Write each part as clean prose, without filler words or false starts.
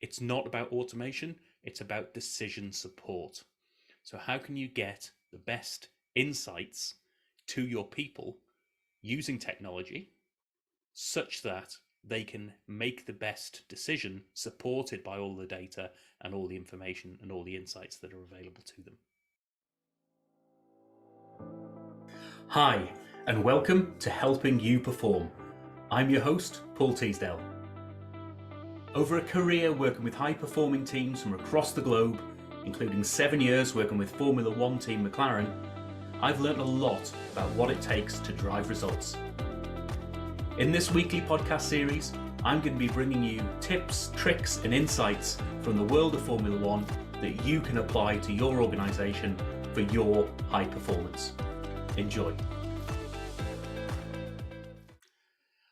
It's not about automation, it's about decision support. So how can you get the best insights to your people using technology such that they can make the best decision supported by all the data and all the information and all the insights that are available to them? Hi, and welcome to Helping You Perform. I'm your host, Paul Teasdale. Over a career working with high-performing teams from across the globe, including 7 years working with Formula One team McLaren, I've learned a lot about what it takes to drive results. In this weekly podcast series, I'm going to be bringing you tips, tricks, and insights from the world of Formula One that you can apply to your organisation for your high performance. Enjoy.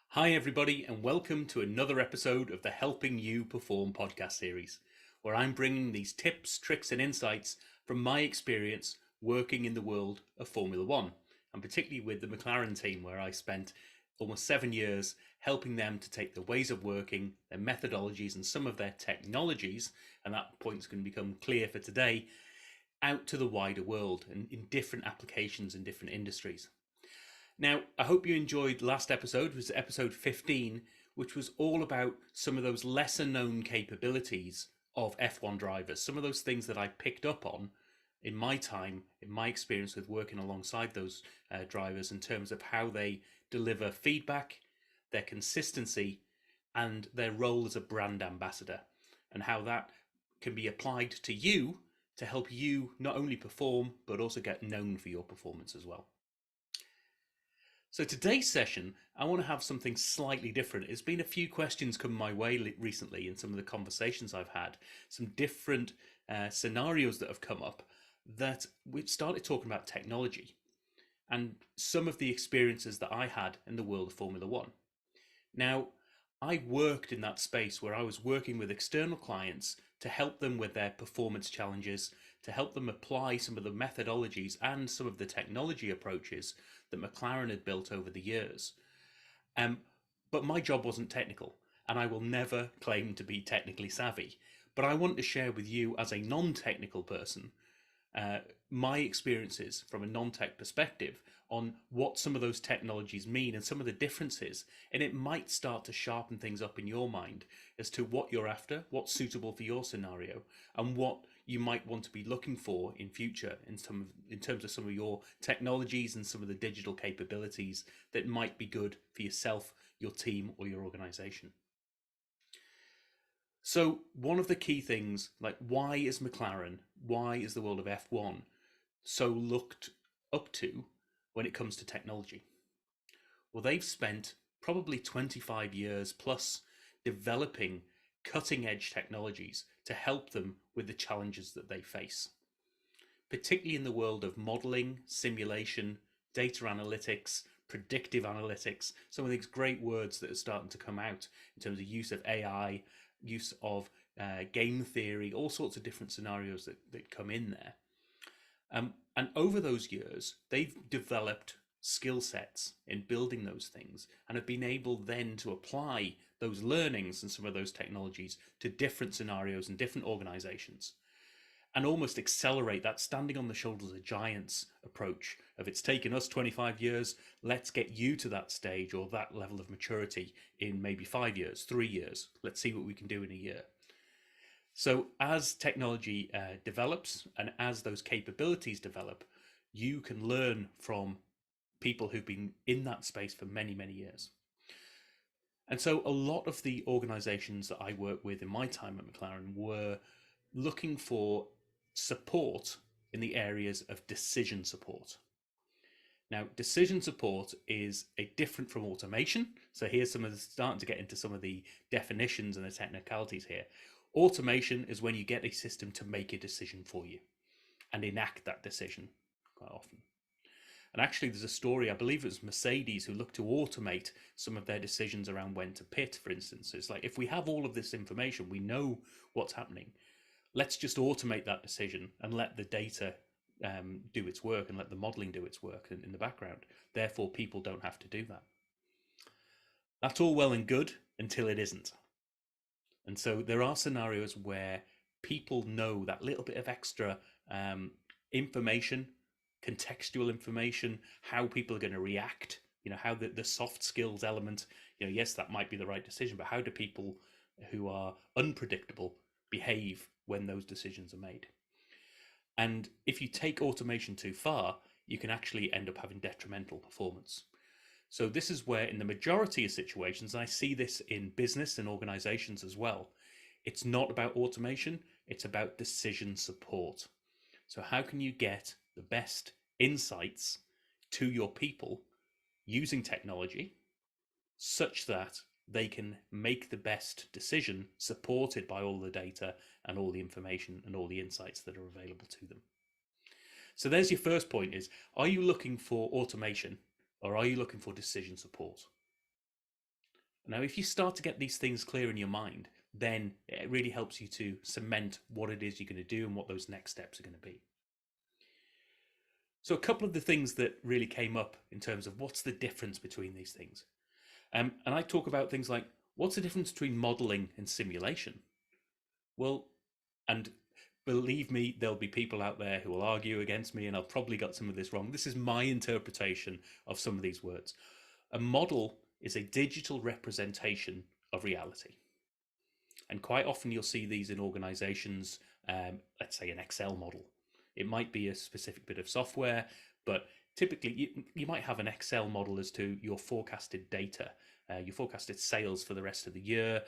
Hi everybody, and welcome to another episode of the Helping You Perform podcast series, where I'm bringing these tips, tricks and insights from my experience working in the world of Formula One, and particularly with the McLaren team, where I spent almost 7 years helping them to take their ways of working, their methodologies and some of their technologies, and that point's going to become clear for today, out to the wider world and in different applications in different industries. Now, I hope you enjoyed last episode, which was episode 15, which was all about some of those lesser known capabilities of F1 drivers, some of those things that I picked up on in my time, in my experience with working alongside those drivers in terms of how they deliver feedback, their consistency, and their role as a brand ambassador, and how that can be applied to you to help you not only perform, but also get known for your performance as well. So today's session, I want to have something slightly different. There's been a few questions come my way recently in some of the conversations I've had, some different scenarios that have come up that we've started talking about technology and some of the experiences that I had in the world of Formula One. Now, I worked in that space where I was working with external clients to help them with their performance challenges, to help them apply some of the methodologies and some of the technology approaches that McLaren had built over the years. But my job wasn't technical, and I will never claim to be technically savvy. But I want to share with you as a non-technical person my experiences from a non-tech perspective on what some of those technologies mean and some of the differences, and it might start to sharpen things up in your mind as to what you're after, what's suitable for your scenario, and what you might want to be looking for in future in terms of some of your technologies and some of the digital capabilities that might be good for yourself, your team, or your organization. So one of the key things, like why is the world of F1 so looked up to when it comes to technology? Well, they've spent probably 25 years plus developing cutting edge technologies to help them with the challenges that they face, particularly in the world of modeling, simulation, data analytics, predictive analytics, some of these great words that are starting to come out in terms of use of AI, use of game theory, all sorts of different scenarios that come in there. And over those years, they've developed skill sets in building those things and have been able then to apply those learnings and some of those technologies to different scenarios and different organizations, and almost accelerate that standing on the shoulders of giants approach of it's taken us 25 years, let's get you to that stage or that level of maturity in maybe 5 years, 3 years. Let's see what we can do in a year. So as technology develops and as those capabilities develop, you can learn from people who've been in that space for many, many years. And so a lot of the organizations that I work with in my time at McLaren were looking for support in the areas of decision support. Now, decision support is different from automation. So here's starting to get into some of the definitions and the technicalities here. Automation is when you get a system to make a decision for you and enact that decision quite often. And actually, there's a story, I believe it was Mercedes, who looked to automate some of their decisions around when to pit, for instance. It's like, if we have all of this information, we know what's happening. Let's just automate that decision and let the data do its work and let the modeling do its work in the background. Therefore, people don't have to do that. That's all well and good until it isn't. And so there are scenarios where people know that little bit of extra information, contextual information, how people are going to react, how the soft skills element, yes, that might be the right decision, but how do people who are unpredictable behave when those decisions are made? And if you take automation too far, you can actually end up having detrimental performance. So this is where, in the majority of situations, and I see this in business and organizations as well, it's not about automation, it's about decision support. So how can you get the best insights to your people using technology such that they can make the best decision supported by all the data and all the information and all the insights that are available to them? So there's your first point: is, are you looking for automation or are you looking for decision support? Now, if you start to get these things clear in your mind, then it really helps you to cement what it is you're going to do and what those next steps are going to be. So a couple of the things that really came up in terms of what's the difference between these things. And I talk about things like, what's the difference between modeling and simulation? Well, and believe me, there'll be people out there who will argue against me, and I've probably got some of this wrong. This is my interpretation of some of these words. A model is a digital representation of reality. And quite often you'll see these in organizations, let's say an Excel model. It might be a specific bit of software, but typically you might have an Excel model as to your forecasted data, your forecasted sales for the rest of the year,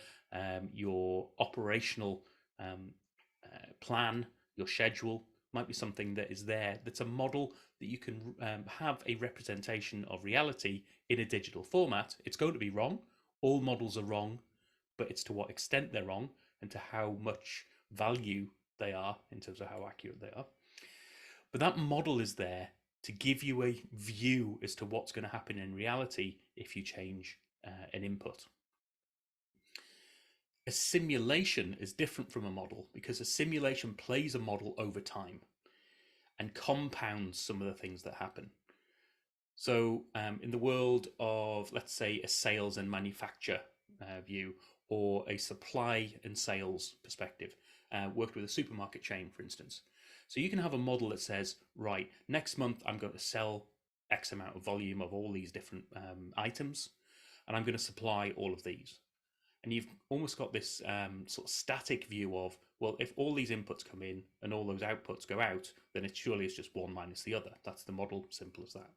your operational plan, your schedule might be something that is there. That's a model that you can have a representation of reality in a digital format. It's going to be wrong. All models are wrong, but it's to what extent they're wrong and to how much value they are in terms of how accurate they are. But that model is there to give you a view as to what's going to happen in reality if you change an input. A simulation is different from a model because a simulation plays a model over time and compounds some of the things that happen. So in the world of, let's say, a sales and manufacture view, or a supply and sales perspective, worked with a supermarket chain, for instance. So you can have a model that says, right, next month I'm going to sell X amount of volume of all these different items, and I'm going to supply all of these. And you've almost got this sort of static view of, well, if all these inputs come in and all those outputs go out, then it's just one minus the other. That's the model, simple as that.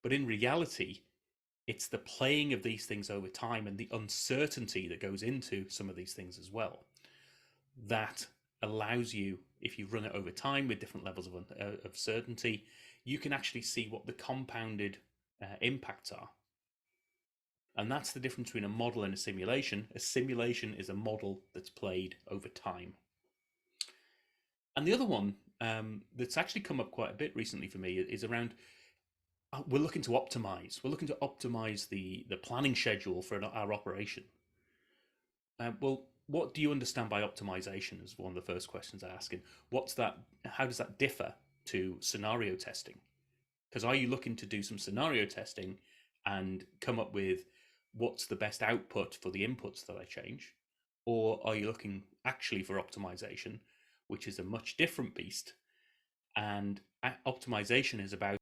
But in reality, it's the playing of these things over time and the uncertainty that goes into some of these things as well that allows you, if you run it over time with different levels of certainty, you can actually see what the compounded impacts are. And that's the difference between a model and a simulation. A simulation is a model that's played over time. And the other one that's actually come up quite a bit recently for me is around, we're looking to optimize. We're looking to optimize the planning schedule for our operation. Well, what do you understand by optimization is one of the first questions I ask. And what's that? How does that differ to scenario testing? Because are you looking to do some scenario testing and come up with what's the best output for the inputs that I change? Or are you looking actually for optimization, which is a much different beast? And optimization is about,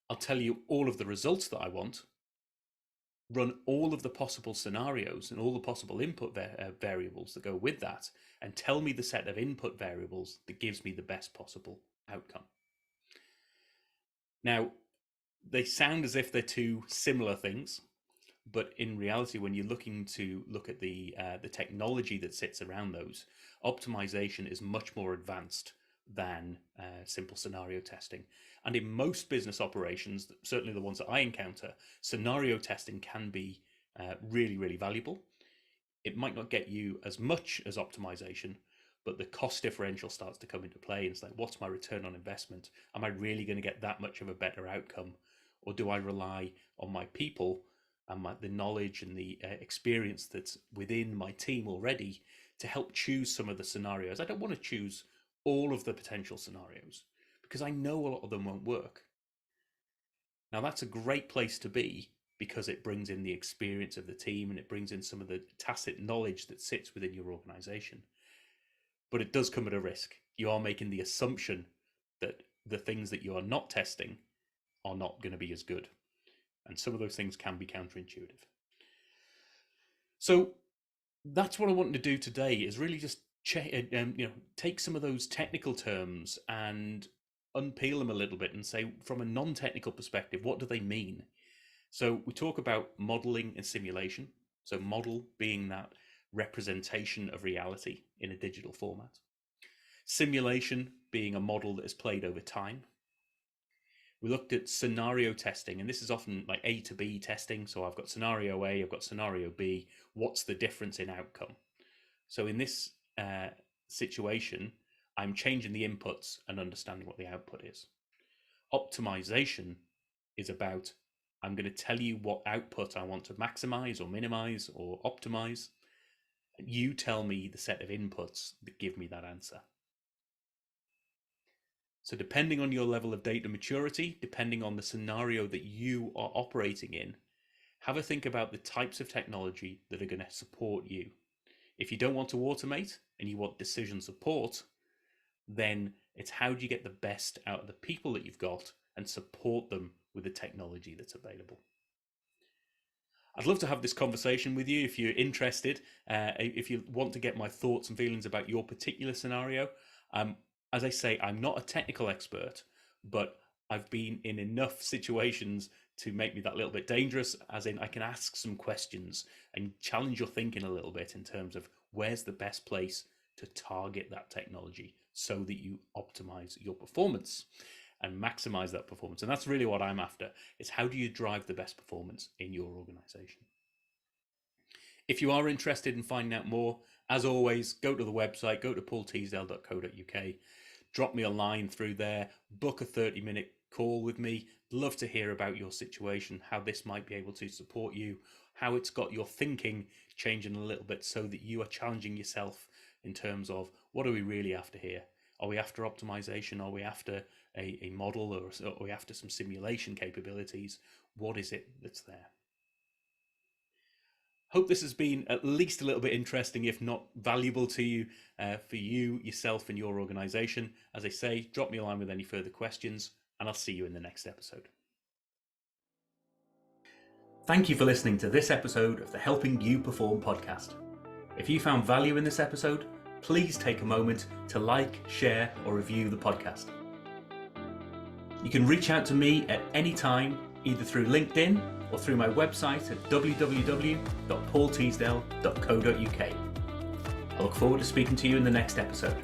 I'll tell you all of the results that I want, run all of the possible scenarios and all the possible input variables that go with that, and tell me the set of input variables that gives me the best possible outcome. Now, they sound as if they're two similar things, but in reality, when you're looking to look at the technology that sits around those, optimization is much more advanced than simple scenario testing. And in most business operations, certainly the ones that I encounter, scenario testing can be really, really valuable. It might not get you as much as optimization, but the cost differential starts to come into play. And it's like, what's my return on investment? Am I really going to get that much of a better outcome? Or do I rely on my people and the knowledge and the experience that's within my team already to help choose some of the scenarios? I don't want to choose all of the potential scenarios because I know a lot of them won't work. Now, that's a great place to be because it brings in the experience of the team and it brings in some of the tacit knowledge that sits within your organization. But it does come at a risk. You are making the assumption that the things that you are not testing are not going to be as good. And some of those things can be counterintuitive. So that's what I wanted to do today, is really just take some of those technical terms and unpeel them a little bit and say, from a non-technical perspective, what do they mean? So we talk about modeling and simulation. So model being that representation of reality in a digital format. Simulation being a model that is played over time. We looked at scenario testing, and this is often like A to B testing. So I've got scenario A, I've got scenario B. What's the difference in outcome? So in this situation, I'm changing the inputs and understanding what the output is. Optimization is about, I'm going to tell you what output I want to maximize or minimize or optimize. You tell me the set of inputs that give me that answer. So depending on your level of data maturity, depending on the scenario that you are operating in, have a think about the types of technology that are going to support you. If you don't want to automate and you want decision support, then it's how do you get the best out of the people that you've got and support them with the technology that's available. I'd love to have this conversation with you if you're interested, if you want to get my thoughts and feelings about your particular scenario. As I say, I'm not a technical expert, but I've been in enough situations to make me that little bit dangerous, as in I can ask some questions and challenge your thinking a little bit in terms of where's the best place to target that technology so that you optimize your performance and maximize that performance. And that's really what I'm after, is how do you drive the best performance in your organization? If you are interested in finding out more, as always, go to the website, go to paulteasdale.co.uk, drop me a line through there, book a 30-minute call with me. Love to hear about your situation, how this might be able to support you, how it's got your thinking changing a little bit so that you are challenging yourself in terms of, what are we really after here? Are we after optimization? Are we after a model, or are we after some simulation capabilities? What is it that's there? Hope this has been at least a little bit interesting, if not valuable to you, for you, yourself, and your organization. As I say, drop me a line with any further questions, and I'll see you in the next episode. Thank you for listening to this episode of the Helping You Perform podcast. If you found value in this episode, please take a moment to like, share, or review the podcast. You can reach out to me at any time, either through LinkedIn or through my website at www.paulteasdale.co.uk. I look forward to speaking to you in the next episode.